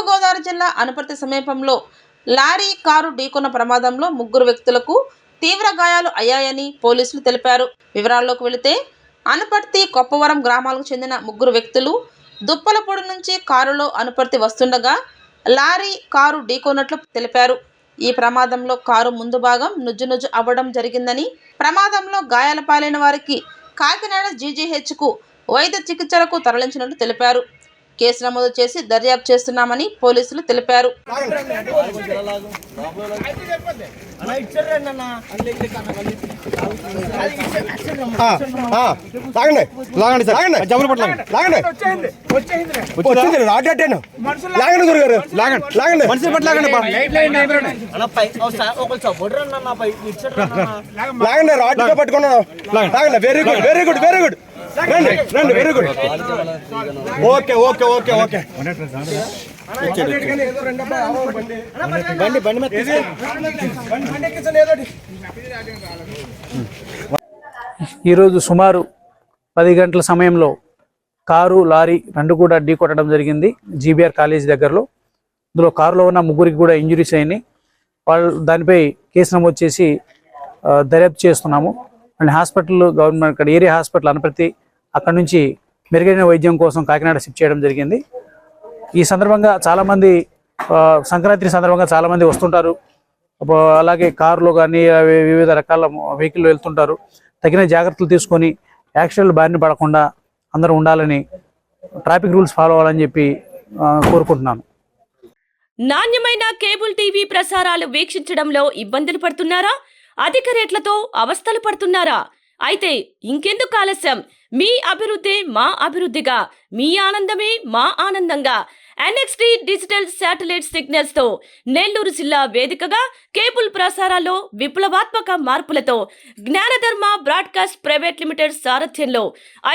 తూర్పుగోదావరి జిల్లా అనపర్తి సమీపంలో lorry car ఢీకొన్న ప్రమాదంలో 3 వ్యక్తులకు తీవ్ర గాయాలు అయ్యాయని పోలీసులు తెలిపారు. వివరాల్లోకి వెళితే అనపర్తి కొప్పవరం గ్రామాలకు చెందిన 3 వ్యక్తులు దుప్పలపూడి నుంచి కారులో అనపర్తి వస్తుండగా లారీ కారు ఢీకొన్నట్లు తెలిపారు. ఈ ప్రమాదంలో కారు ముందు భాగం నుజ్జునుజ్జు అవ్వడం జరిగిందని, ప్రమాదంలో గాయాల పాలైన వారికి కాకినాడ జీజీహెచ్కు వైద్య చికిత్సలకు తరలించినట్లు తెలిపారు. కేసు నమోదు చేసి దర్యాప్తు చేస్తున్నామని పోలీసులు తెలిపారు. Very good very good very good రండి very good okay okay okay okay ఈరోజు సుమారు 10 గంటల సమయంలో కారు లారీ రెండు కూడా ఢీకొట్టడం జరిగింది జీబీఆర్ కాలేజీ దగ్గరలో. ఇందులో కారులో ఉన్న 3కి కూడా ఇంజురీస్ అయినాయి. వాళ్ళు దానిపై కేసు నమోదు చేసి దర్యాప్తు చేస్తున్నాము. అండ్ హాస్పిటల్ గవర్నమెంట్ ఇక్కడ ఏరియా హాస్పిటల్ అనపర్తి, అక్కడ నుంచి మెరుగైన వైద్యం కోసం కాకినాడ షిఫ్ట్ చేయడం జరిగింది. ఈ సందర్భంగా చాలామంది సంక్రాంతి సందర్భంగా చాలామంది వస్తుంటారు. అలాగే కారులో కానీ వివిధ రకాల వెహికల్లో వెళ్తుంటారు. తగిన జాగ్రత్తలు తీసుకొని యాక్సిడెంట్ బారిన పడకుండా అందరూ ఉండాలని, ట్రాఫిక్ రూల్స్ ఫాలో అవ్వాలని చెప్పి కోరుకుంటున్నాను. నాణ్యమైన కేబుల్ టీవీ ప్రసారాలు వీక్షించడంలో ఇబ్బందులు పడుతున్నారా? అధిక రేట్లతో అవస్థలు పడుతున్నారా? అయితే ఇంకెందుకు ఆలస్యం? మీ అభివృద్ధి మా అభివృద్ధిగా, మీ ఆనందమే మా ఆనందంగా NXT డిజిటల్ శాటిలైట్ సిగ్నల్స్ తో నెల్లూరు జిల్లా వేదికగా కేబుల్ ప్రసారాల్లో విప్లవాత్మక మార్పులతో జ్ఞానధర్మ బ్రాడ్కాస్ట్ ప్రైవేట్ లిమిటెడ్ సారథ్యంలో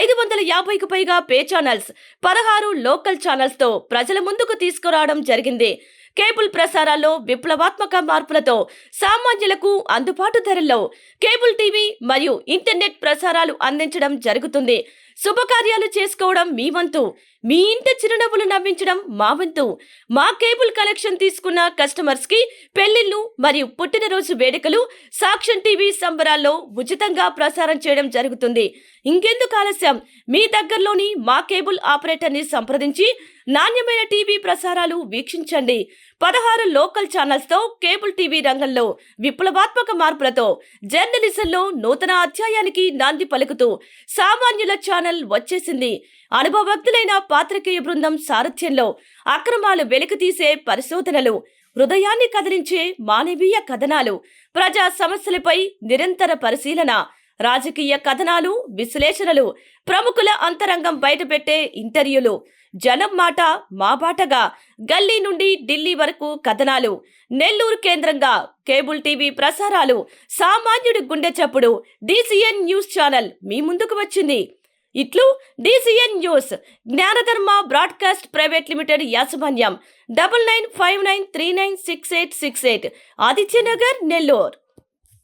550కు పైగా పే ఛానల్స్, 16 లోకల్ ఛానల్స్ తో ప్రజల ముందుకు తీసుకురావడం జరిగింది. కేబుల్ ప్రసారాల్లో విప్లవాత్మక మార్పులతో సామాన్యులకు అందుబాటు ధరల్లో కేబుల్ టీవీ మరియు ఇంటర్నెట్ ప్రసారాలు అందించడం జరుగుతుంది. శుభకార్యాలు చేసుకోవడం మీ వంతు, మీ ఇంటి చిరునవ్వులు నవ్వించడం మా వంతు. మా కేబుల్ కలెక్షన్ తీసుకున్న కస్టమర్స్ కి పెళ్లిళ్లు మరియు పుట్టినరోజు వేడుకలు సాక్ష్యం టీవీ సంబరాల్లో ఉచితంగా ప్రసారం చేయడం జరుగుతుంది. ఇంకెందుకు ఆలస్యం? మీ దగ్గరలోని మా కేబుల్ ఆపరేటర్ ని సంప్రదించి నాణ్యమైన టీవీ ప్రసారాలు వీక్షించండి. 16 లోకల్ ఛానల్స్ తో కేబుల్ టీవీ రంగంలో విప్లవాత్మక మార్పులతో జర్నలిజంలో నూతన అధ్యాయానికి నాంది పలుకుతూ సామాన్యుల ఛానల్ వచ్చేసింది. అనుభవజ్ఞులైన పాత్రికేయ బృందం సారథ్యంలో అక్రమాలు వెలికితీసే పరిశోధనలు, హృదయాన్ని కదిలించే మానవీయ కథనాలు, ప్రజా సమస్యలపై నిరంతర పరిశీలన, రాజకీయ కథనాలు, విశ్లేషణలు, ప్రముఖుల అంతరంగం బయటపెట్టే ఇంటర్వ్యూలు, జనం మాట మా బాటగా గల్లీ నుండి ఢిల్లీ వరకు కథనాలు, నెల్లూరు కేంద్రంగా కేబుల్ టీవీ ప్రసారాలు, సామాన్యుడి గుండె చప్పుడు DCN న్యూస్ ఛానల్ మీ ముందుకు వచ్చింది. ఇట్లు DCN news, జ్ఞానధర్మ broadcast private limited యాజమాన్యం, 9959396868, ఆదిత్యనగర్, నెల్లూరు.